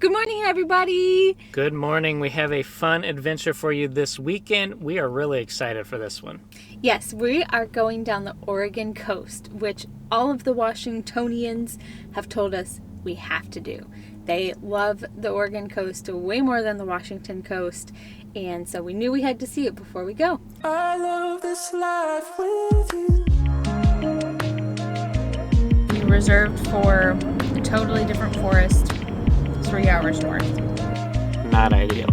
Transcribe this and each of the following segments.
Good morning, everybody. Good morning. We have a fun adventure for you this weekend. We are really excited for this one. Yes, we are going down the Oregon coast, which all of the Washingtonians have told us we have to do. They love the Oregon coast way more than the Washington coast, and so we knew we had to see it before we go. I love this life with you. We reserved for a totally different forest 3 hours north. Not ideal.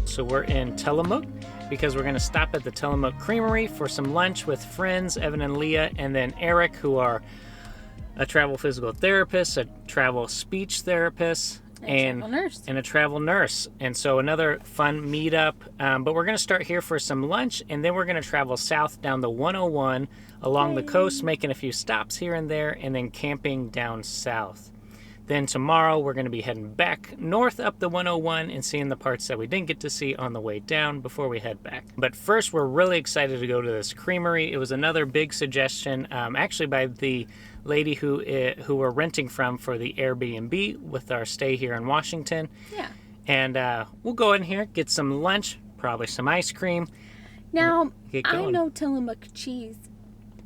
So we're in Tillamook because we're going to stop at the Tillamook Creamery for some lunch with friends, Evan and Leah, and then Eric, who are a travel physical therapist, a travel speech therapist, and a travel nurse. And so another fun meetup. But we're going to start here for some lunch, and then we're going to travel south down the 101 along the coast, making a few stops here and there, and then camping down south. Then tomorrow we're going to be heading back north up the 101 and seeing the parts that we didn't get to see on the way down before we head back. But first, we're really excited to go to this creamery. It was another big suggestion, actually by the lady who we're renting from for the Airbnb with our stay here in Washington. Yeah. And we'll go in here, get some lunch, probably some ice cream. Now, I know Tillamook cheese,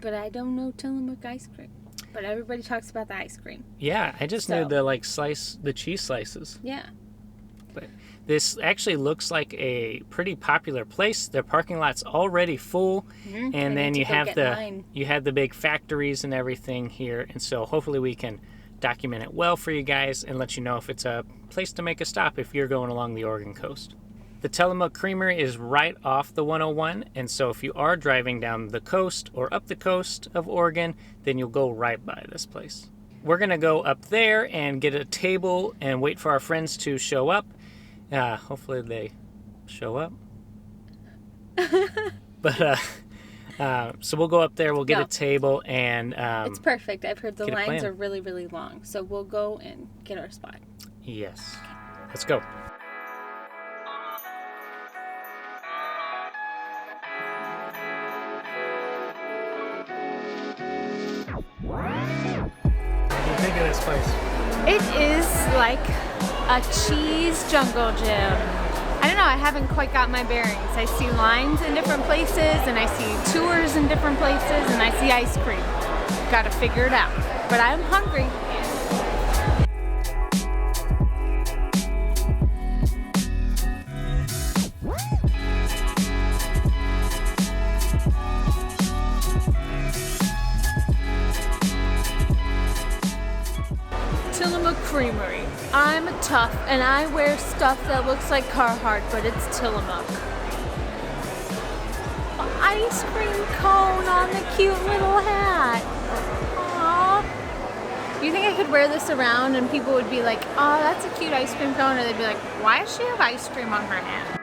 but I don't know Tillamook ice cream. But everybody talks about the ice cream. Yeah, I just knew the cheese slices. Yeah. But this actually looks like a pretty popular place. Their parking lot's already full, and then you have the big factories and everything here. And so hopefully we can document it well for you guys and let you know if it's a place to make a stop if you're going along the Oregon coast. The Tillamook Creamery is right off the 101, and so if you are driving down the coast or up the coast of Oregon, then you'll go right by this place. We're going to go up there and get a table and wait for our friends to show up. Hopefully they show up. But so we'll go up there, we'll get a table, and it's perfect. I've heard the lines are really, really long, so we'll go and get our spot. Yes. Let's go. Think of this place. It is like a cheese jungle gym. I don't know, I haven't quite got my bearings. I see lines in different places, and I see tours in different places, and I see ice cream. Gotta figure it out. But I'm hungry. Tillamook Creamery. I'm tough and I wear stuff that looks like Carhartt, but it's Tillamook. An ice cream cone on the cute little hat. Aww. You think I could wear this around and people would be like, oh, that's a cute ice cream cone? Or they'd be like, why does she have ice cream on her hat?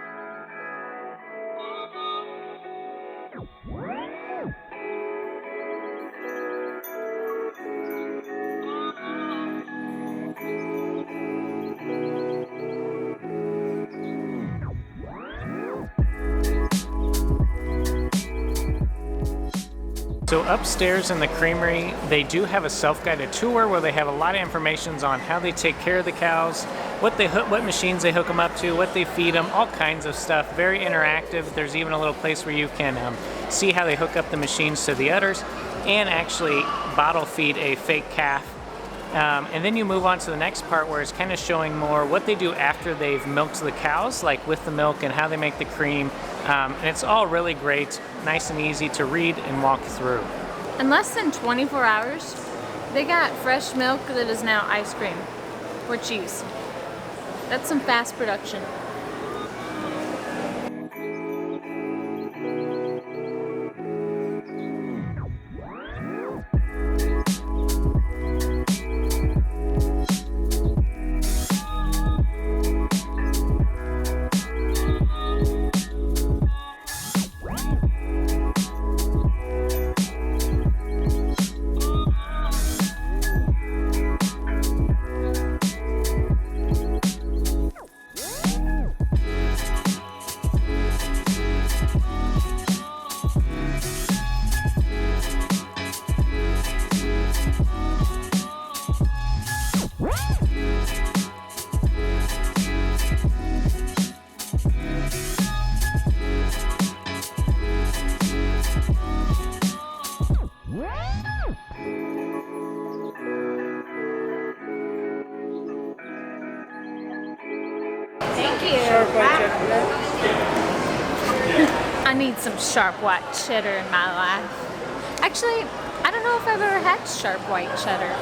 So upstairs in the creamery, they do have a self-guided tour where they have a lot of information on how they take care of the cows, what machines they hook them up to, what they feed them, all kinds of stuff. Very interactive. There's even a little place where you can see how they hook up the machines to the udders and actually bottle feed a fake calf. And then you move on to the next part where it's kind of showing more what they do after they've milked the cows, like with the milk and how they make the cream. And it's all really great, nice and easy to read and walk through. In less than 24 hours, they got fresh milk that is now ice cream or cheese. That's some fast production. I need some sharp white cheddar in my life. Actually, I don't know if I've ever had sharp white cheddar.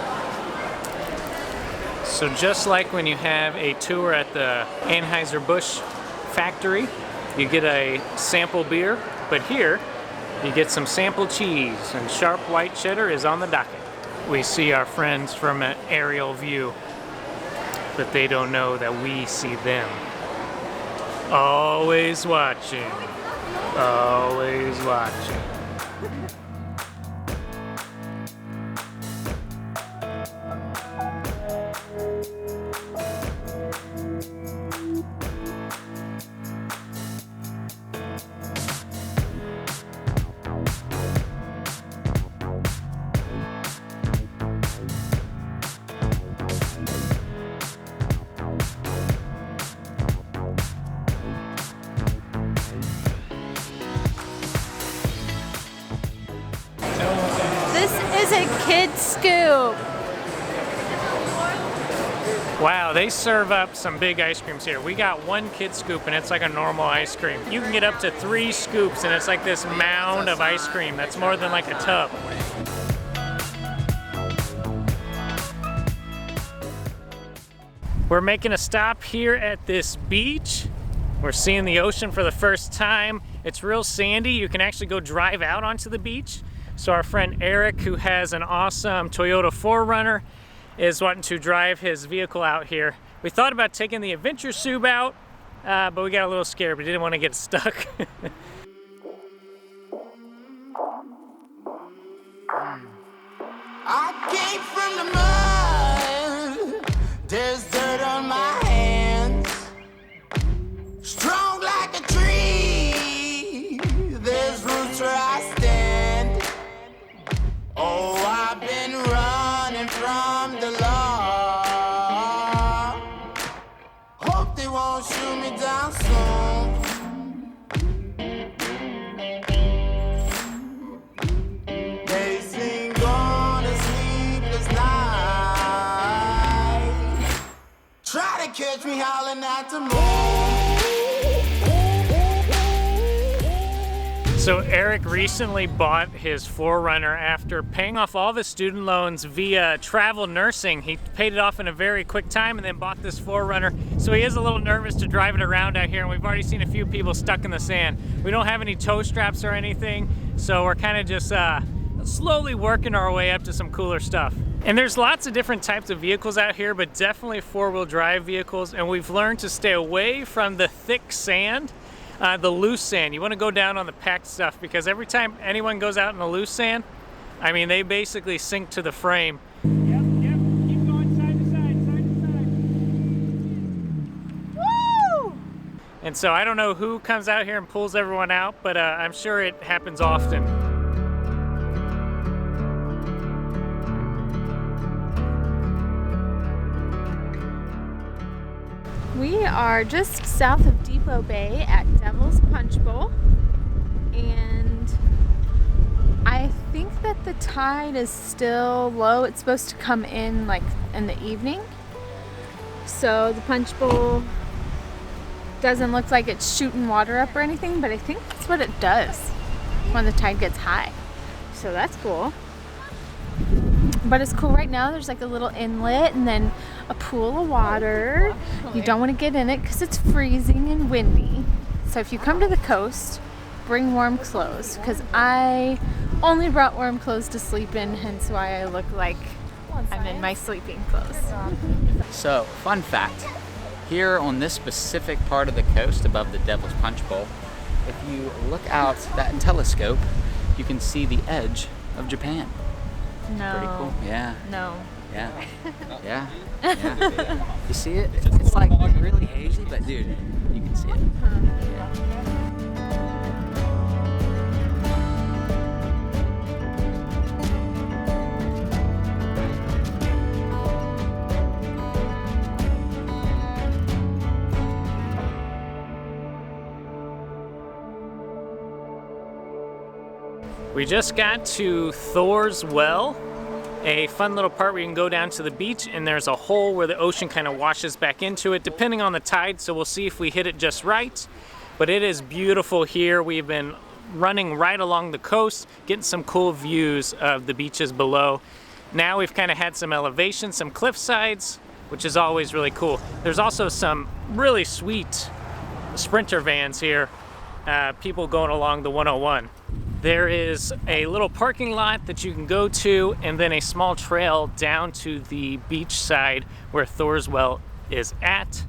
So just like when you have a tour at the Anheuser-Busch factory, you get a sample beer, but here you get some sample cheese, and sharp white cheddar is on the docket. We see our friends from an aerial view, but they don't know that we see them. Always watching. Always watching. This is a kid scoop. Wow, they serve up some big ice creams here. We got one kid scoop and it's like a normal ice cream. You can get up to 3 scoops and it's like this mound of ice cream that's more than like a tub. We're making a stop here at this beach. We're seeing the ocean for the first time. It's real sandy. You can actually go drive out onto the beach. So our friend Eric, who has an awesome Toyota 4Runner, is wanting to drive his vehicle out here. We thought about taking the Adventure Sub out, but we got a little scared. We didn't want to get stuck. I came from the mud. There's dirt on my hands. Strong like a tree. There's roots where I stand. Oh, I've been running from the law. Hope they won't shoot me down soon. They sing on a sleepless night. Try to catch me howling at the moon. So Eric recently bought his 4Runner after paying off all of his student loans via travel nursing. He paid it off in a very quick time and then bought this 4Runner. So he is a little nervous to drive it around out here, and we've already seen a few people stuck in the sand. We don't have any tow straps or anything, so we're kind of just slowly working our way up to some cooler stuff. And there's lots of different types of vehicles out here, but definitely 4-wheel drive vehicles, and we've learned to stay away from the thick sand. The loose sand. You want to go down on the packed stuff, because every time anyone goes out in the loose sand, I mean, they basically sink to the frame. Yep, keep going side to side. Woo! And so I don't know who comes out here and pulls everyone out, but I'm sure it happens often. We are just south of Depot Bay at Devil's Punch Bowl, and I think that the tide is still low. It's supposed to come in like in the evening, so the Punch Bowl doesn't look like it's shooting water up or anything, but I think that's what it does when the tide gets high, so that's cool. But it's cool right now. There's like a little inlet and then a pool of water. You don't want to get in it because it's freezing and windy. So if you come to the coast, bring warm clothes, because I only brought warm clothes to sleep in, hence why I look like I'm in my sleeping clothes. So, fun fact, here on this specific part of the coast above the Devil's Punch Bowl, if you look out that telescope, you can see the edge of Japan. No. Pretty cool. Yeah. No. Yeah. Yeah. Yeah. You see it? It's like really hazy, but dude, you can see it. Yeah. We just got to Thor's Well, a fun little part where you can go down to the beach and there's a hole where the ocean kind of washes back into it depending on the tide, so we'll see if we hit it just right. But it is beautiful here. We've been running right along the coast, getting some cool views of the beaches below. Now we've kind of had some elevation, some cliff sides, which is always really cool. There's also some really sweet Sprinter vans here, people going along the 101. There is a little parking lot that you can go to, and then a small trail down to the beach side where Thor's Well is at.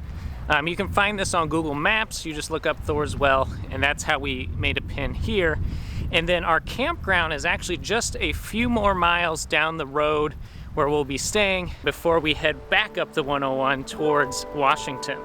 You can find this on Google Maps. You just look up Thor's Well, and that's how we made a pin here. And then our campground is actually just a few more miles down the road where we'll be staying before we head back up the 101 towards Washington.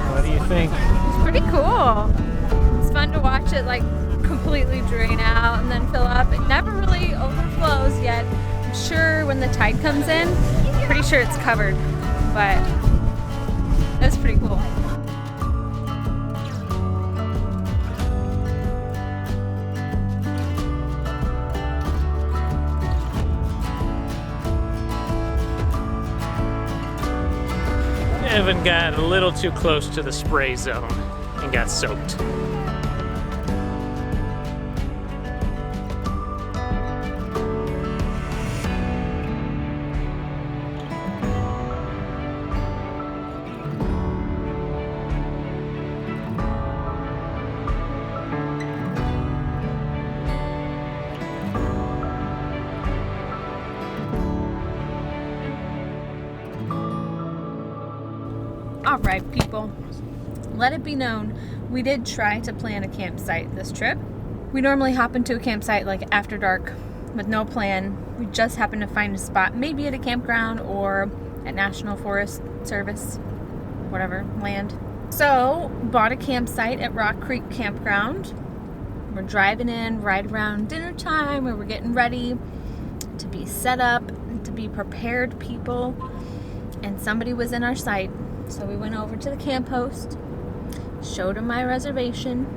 What do you think? It's pretty cool. It's fun to watch it like completely drain out and then fill up. It never really overflows yet. I'm sure when the tide comes in, pretty sure it's covered, but that's pretty cool. Evan got a little too close to the spray zone and got soaked. All right, people, let it be known, we did try to plan a campsite this trip. We normally hop into a campsite like after dark with no plan. We just happened to find a spot, maybe at a campground or at National Forest Service, whatever, land. So, bought a campsite at Rock Creek Campground. We're driving in right around dinner time where we're getting ready to be set up, to be prepared people, and somebody was in our sight. So we went over to the camp host, showed him my reservation,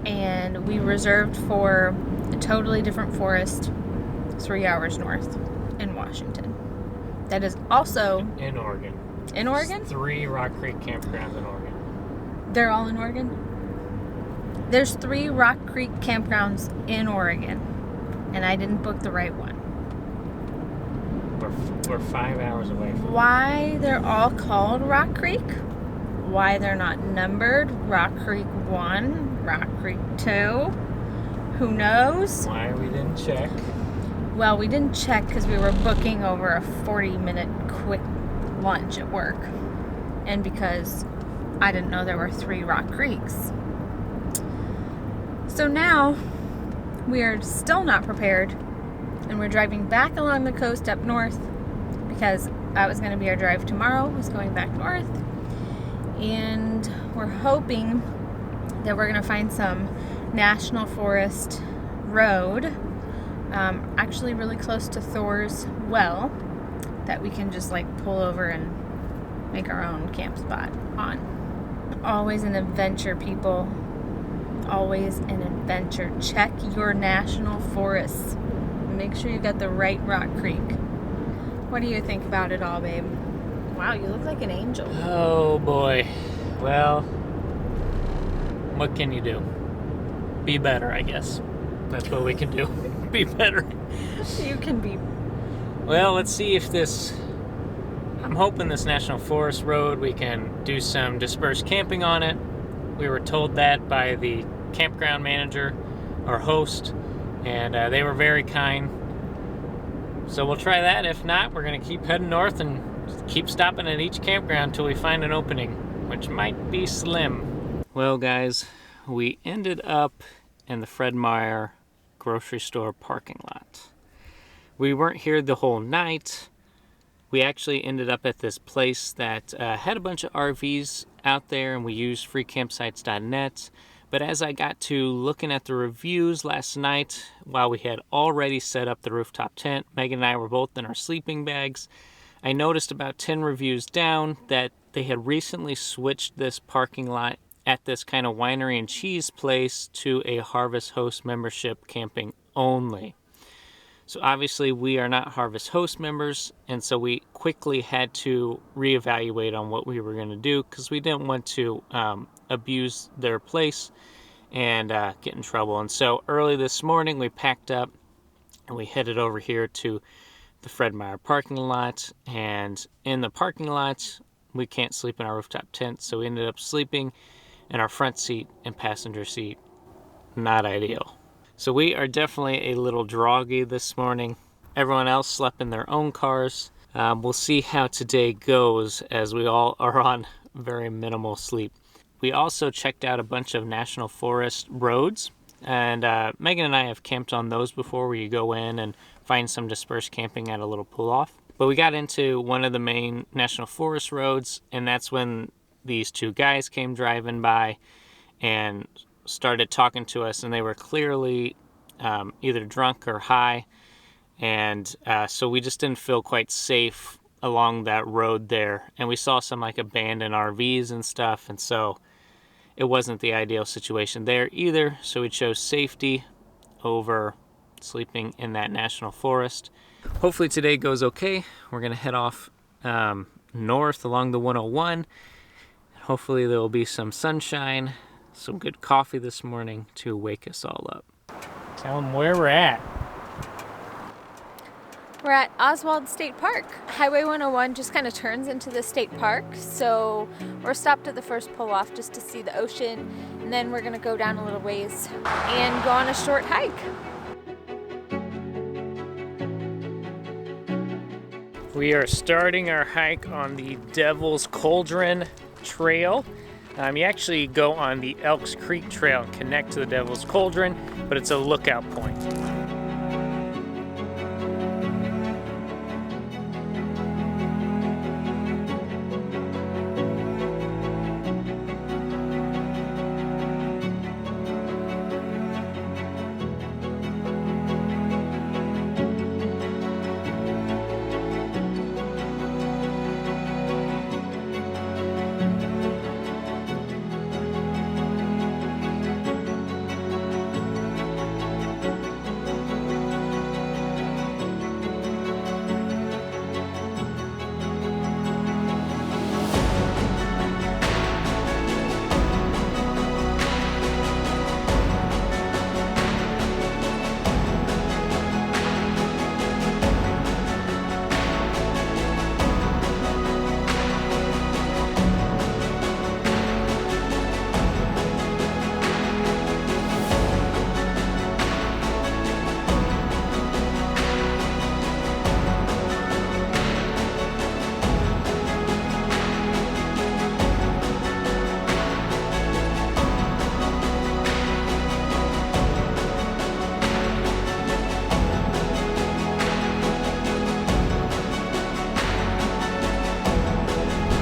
and we reserved for a totally different forest 3 hours north in Washington. That is also In Oregon. in Oregon? There's 3 Rock Creek campgrounds in Oregon. They're all in Oregon? There's 3 Rock Creek campgrounds in Oregon, and I didn't book the right one. We're 5 hours away from Why they're all called Rock Creek? Why they're not numbered? Rock Creek 1, Rock Creek 2? Who knows? why we didn't check. Well, we didn't check because we were booking over a 40-minute quick lunch at work. And because I didn't know there were 3 Rock Creeks. So now we are still not prepared, and we're driving back along the coast up north because that was going to be our drive tomorrow, was going back north. And we're hoping that we're going to find some National Forest road, actually really close to Thor's Well, that we can just like pull over and make our own camp spot on. Always an adventure, people. Always an adventure. Check your national forests. Make sure you got the right Rock Creek. What do you think about it all, babe? Wow, you look like an angel. Oh boy. Well, what can you do? Be better, I guess. That's what we can do. Be better. You can be. Well, let's see if this... I'm hoping this National Forest Road, we can do some dispersed camping on it. We were told that by the campground manager, or host, and they were very kind. So we'll try that. If not, we're going to keep heading north and keep stopping at each campground until we find an opening, which might be slim. Well, guys, we ended up in the Fred Meyer grocery store parking lot. We weren't here the whole night. We actually ended up at this place that had a bunch of RVs out there, and we used freecampsites.net. But as I got to looking at the reviews last night, while we had already set up the rooftop tent, Megan and I were both in our sleeping bags, I noticed about 10 reviews down that they had recently switched this parking lot at this kind of winery and cheese place to a Harvest Host membership camping only. So obviously we are not Harvest Host members, and so we quickly had to reevaluate on what we were going to do because we didn't want to abuse their place and get in trouble. And so early this morning we packed up and we headed over here to the Fred Meyer parking lot, and in the parking lot we can't sleep in our rooftop tent, so we ended up sleeping in our front seat and passenger seat. Not ideal. So we are definitely a little groggy this morning. Everyone else slept in their own cars. We'll see how today goes as we all are on very minimal sleep. We also checked out a bunch of national forest roads, and Megan and I have camped on those before, where you go in and find some dispersed camping at a little pull-off. But we got into one of the main national forest roads, and that's when these two guys came driving by and started talking to us, and they were clearly either drunk or high, and so we just didn't feel quite safe along that road there. And we saw some like abandoned RVs and stuff, and so it wasn't the ideal situation there either. So we chose safety over sleeping in that national forest. Hopefully today goes okay. We're gonna head off north along the 101. Hopefully there will be some sunshine, some good coffee this morning to wake us all up. Tell them where we're at. We're at Oswald State Park. Highway 101 just kind of turns into the state park, so we're stopped at the first pull-off just to see the ocean, and then we're gonna go down a little ways and go on a short hike. We are starting our hike on the Devil's Cauldron Trail. You actually go on the Elks Creek Trail and connect to the Devil's Cauldron, but it's a lookout point.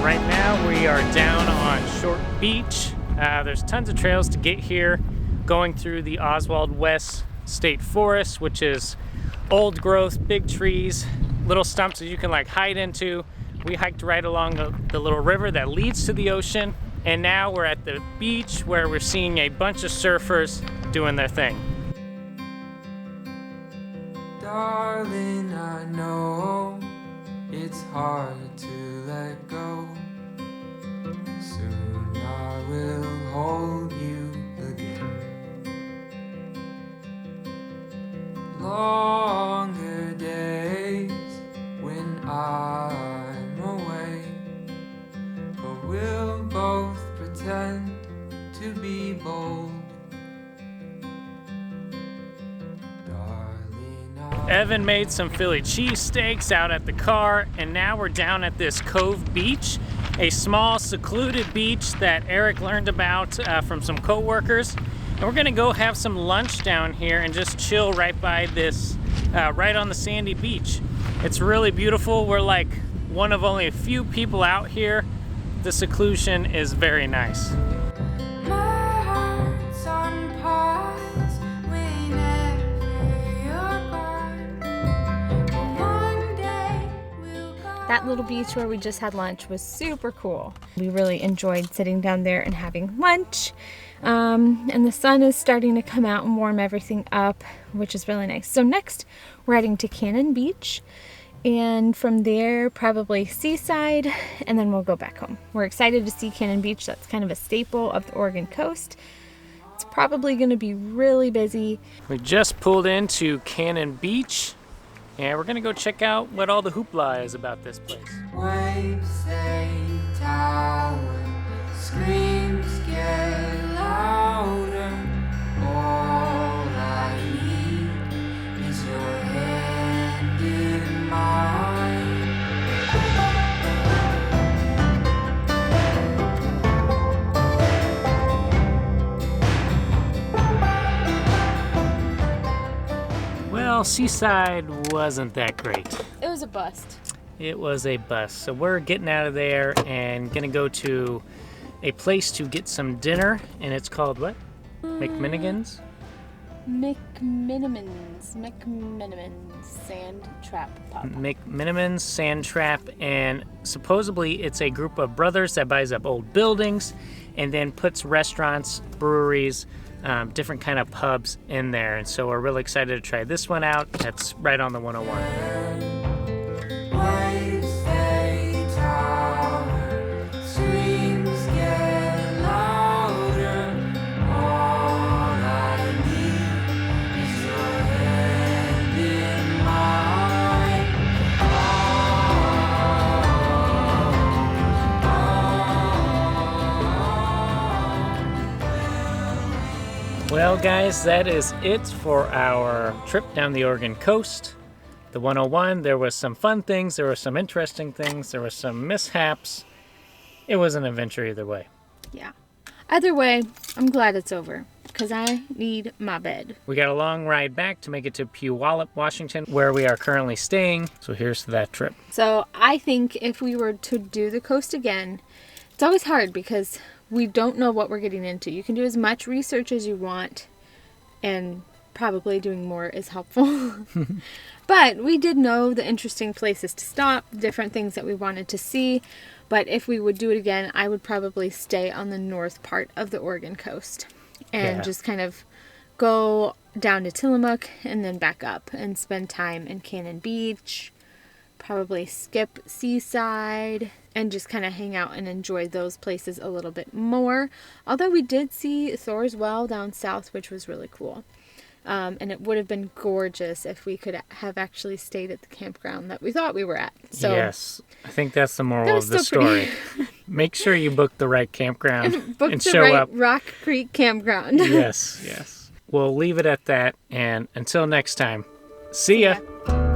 Right now we are down on Short Beach. There's tons of trails to get here, going through the Oswald West State Forest, which is old growth, big trees, little stumps that you can like hide into. We hiked right along the little river that leads to the ocean, and now we're at the beach where we're seeing a bunch of surfers doing their thing. Darling, I know it's hard to let go. Soon I will hold you again. Longer days when I'm away, but we'll both pretend to be bold. Evan made some Philly cheesesteaks out at the car, and now we're down at this Cove Beach, a small secluded beach that Eric learned about from some co-workers. And we're gonna go have some lunch down here and just chill right by this, right on the sandy beach. It's really beautiful. We're like one of only a few people out here. The seclusion is very nice. That little beach where we just had lunch was super cool. We really enjoyed sitting down there and having lunch. And the sun is starting to come out and warm everything up, which is really nice. So next, we're heading to Canon Beach. And from there, probably Seaside, and then we'll go back home. We're excited to see Canon Beach. That's kind of a staple of the Oregon coast. It's probably going to be really busy. We just pulled into Canon Beach. And we're gonna go check out what all the hoopla is about this place. Waves say tower, screams get louder. All I need is your hand in mine. Well, Seaside wasn't that great. It was a bust. It was a bust. So we're getting out of there and gonna go to a place to get some dinner, and it's called what? McMinigan's? McMinimans Sand Trap Pub. McMiniman's Sand Trap, and supposedly it's a group of brothers that buys up old buildings and then puts restaurants, breweries, different kind of pubs in there. And so we're really excited to try this one out. That's right on the 101. Well, guys, that is it for our trip down the Oregon coast. The 101, there was some fun things, there were some interesting things, there were some mishaps. It was an adventure either way. Yeah. Either way, I'm glad it's over because I need my bed. We got a long ride back to make it to Puyallup, Washington, where we are currently staying. So here's to that trip. So I think if we were to do the coast again, it's always hard because we don't know what we're getting into. You can do as much research as you want, and probably doing more is helpful. But we did know the interesting places to stop, different things that we wanted to see. But if we would do it again, I would probably stay on the north part of the Oregon coast and just kind of go down to Tillamook and then back up and spend time in Canon Beach, probably skip Seaside, and just kind of hang out and enjoy those places a little bit more. Although we did see Thor's well down south, which was really cool. And it would have been gorgeous if we could have actually stayed at the campground that we thought we were at. So yes, I think that's the moral of the story. Make sure you book the right campground and show up. Rock Creek Campground. Yes, yes. We'll leave it at that, and until next time, see ya.